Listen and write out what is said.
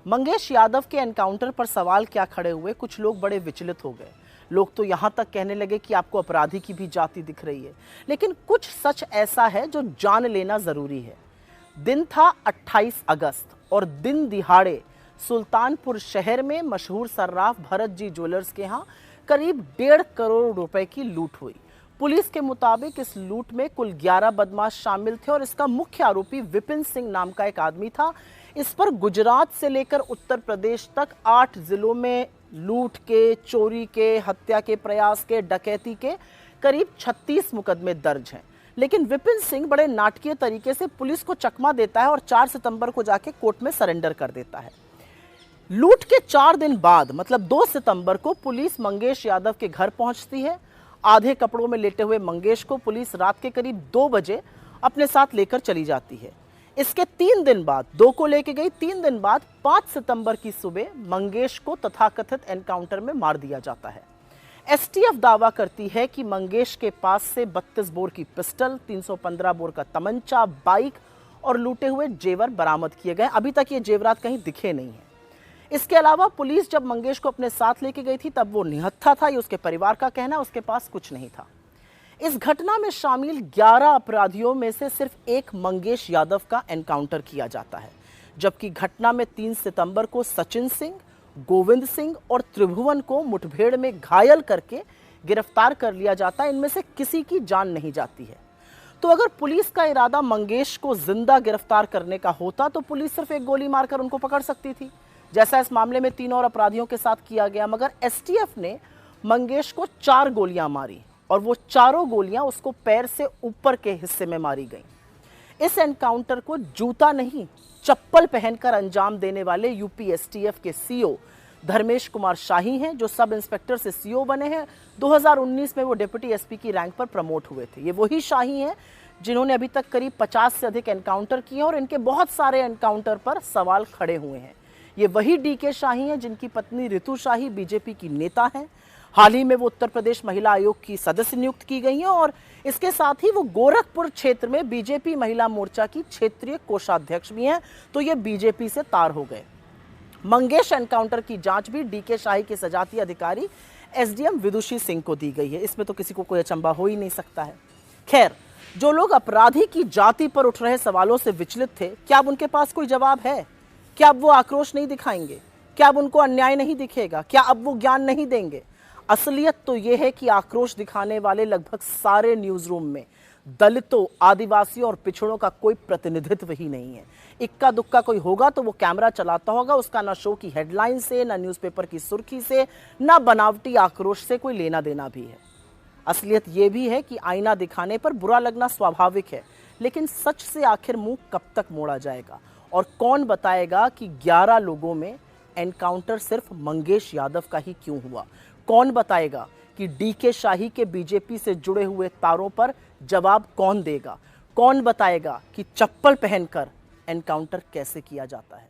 मंगेश यादव के एनकाउंटर पर सवाल क्या खड़े हुए, कुछ लोग बड़े विचलित हो गए। लोग तो यहां तक कहने लगे कि आपको अपराधी की भी जाति दिख रही है। लेकिन कुछ सच ऐसा है जो जान लेना जरूरी है। दिन था 28 अगस्त और दिन दिहाड़े सुल्तानपुर शहर में मशहूर सर्राफ भरत जी ज्वेलर्स के यहाँ करीब 1.5 करोड़ रुपए की लूट हुई। पुलिस के मुताबिक इस लूट में कुल 11 बदमाश शामिल थे और इसका मुख्य आरोपी विपिन सिंह नाम का एक आदमी था। इस पर गुजरात से लेकर उत्तर प्रदेश तक 8 जिलों में लूट के, चोरी के, हत्या के प्रयास के, डकैती के करीब 36 मुकदमे दर्ज हैं। लेकिन विपिन सिंह बड़े नाटकीय तरीके से पुलिस को चकमा देता है और 4 सितंबर को जाके कोर्ट में सरेंडर कर देता है। लूट के 4 दिन बाद मतलब 2 सितंबर को पुलिस मंगेश यादव के घर पहुंचती है। आधे कपड़ों में लेटे हुए मंगेश को पुलिस रात के करीब 2 बजे अपने साथ लेकर चली जाती है। इसके 3 दिन बाद 2 को लेके गई, 3 दिन बाद 5 सितंबर की सुबह मंगेश को तथाकथित एनकाउंटर में मार दिया जाता है। एसटीएफ दावा करती है कि मंगेश के पास से 32 बोर की पिस्टल, 315 बोर का तमंचा, बाइक और लूटे हुए जेवर बरामद किए गए। अभी तक ये जेवरात कहीं दिखे नहीं हैं। इसके अलावा पुलिस जब मंगेश को अपने साथ लेके गई थी तब वो निहत्था था, ये उसके परिवार का कहना है, उसके पास कुछ नहीं था। इस घटना में शामिल 11 अपराधियों में से सिर्फ एक मंगेश यादव का एनकाउंटर किया जाता है, जबकि घटना में 3 सितंबर को सचिन सिंह, गोविंद सिंह और त्रिभुवन को मुठभेड़ में घायल करके गिरफ्तार कर लिया जाता है। इनमें से किसी की जान नहीं जाती है। तो अगर पुलिस का इरादा मंगेश को जिंदा गिरफ्तार करने का होता तो पुलिस सिर्फ एक गोली मारकर उनको पकड़ सकती थी, जैसा इस मामले में 3 और अपराधियों के साथ किया गया। मगर एसटीएफ ने मंगेश को 4 गोलियां मारी और वो चारों गोलियां उसको पैर से ऊपर के हिस्से में मारी गईं। इस एनकाउंटर को जूता नहीं, चप्पल पहनकर अंजाम देने वाले यूपी एसटीएफ के सीओ धर्मेश कुमार शाही हैं, जो सब इंस्पेक्टर से सीओ बने हैं। 2019 में वो डिप्टी एसपी की रैंक पर प्रमोट हुए थे। ये वही शाही हैं जिन्होंने अभी तक करीब 50 से अधिक एनकाउंटर किए और इनके बहुत सारे एनकाउंटर पर सवाल खड़े हुए हैं। ये वही डीके शाही हैं जिनकी पत्नी रितु शाही बीजेपी की नेता हैं। हाल ही में वो उत्तर प्रदेश महिला आयोग की सदस्य नियुक्त की गई हैं और इसके साथ ही वो गोरखपुर क्षेत्र में बीजेपी महिला मोर्चा की क्षेत्रीय कोषाध्यक्ष भी हैं। तो ये बीजेपी से तार हो गए। मंगेश एनकाउंटर की जांच भी डीके शाही के सजातीय अधिकारी एसडीएम विदुषी सिंह को दी गई है। इसमें तो किसी को कोई अचंभा हो ही नहीं सकता है। खैर, जो लोग अपराधी की जाति पर उठ रहे सवालों से विचलित थे, क्या अब उनके पास कोई जवाब है? क्या अब वो आक्रोश नहीं दिखाएंगे? क्या अब उनको अन्याय नहीं दिखेगा? क्या अब वो ज्ञान नहीं देंगे? असलियत तो ये है कि आक्रोश दिखाने वाले लगभग सारे न्यूज रूम में दलितों, आदिवासियों और पिछड़ों का कोई प्रतिनिधित्व ही नहीं है। इक्का दुक्का कोई होगा तो वो कैमरा चलाता होगा, उसका ना शो की हेडलाइन से, ना न्यूज़पेपर की सुर्खी से, ना बनावटी आक्रोश से कोई लेना देना भी है। असलियत ये भी है कि आईना दिखाने पर बुरा लगना स्वाभाविक है, लेकिन सच से आखिर मुंह कब तक मोड़ा जाएगा? और कौन बताएगा कि 11 लोगों में एनकाउंटर सिर्फ मंगेश यादव का ही क्यों हुआ? कौन बताएगा कि डीके शाही के बीजेपी से जुड़े हुए तारों पर जवाब कौन देगा? कौन बताएगा कि चप्पल पहनकर एनकाउंटर कैसे किया जाता है?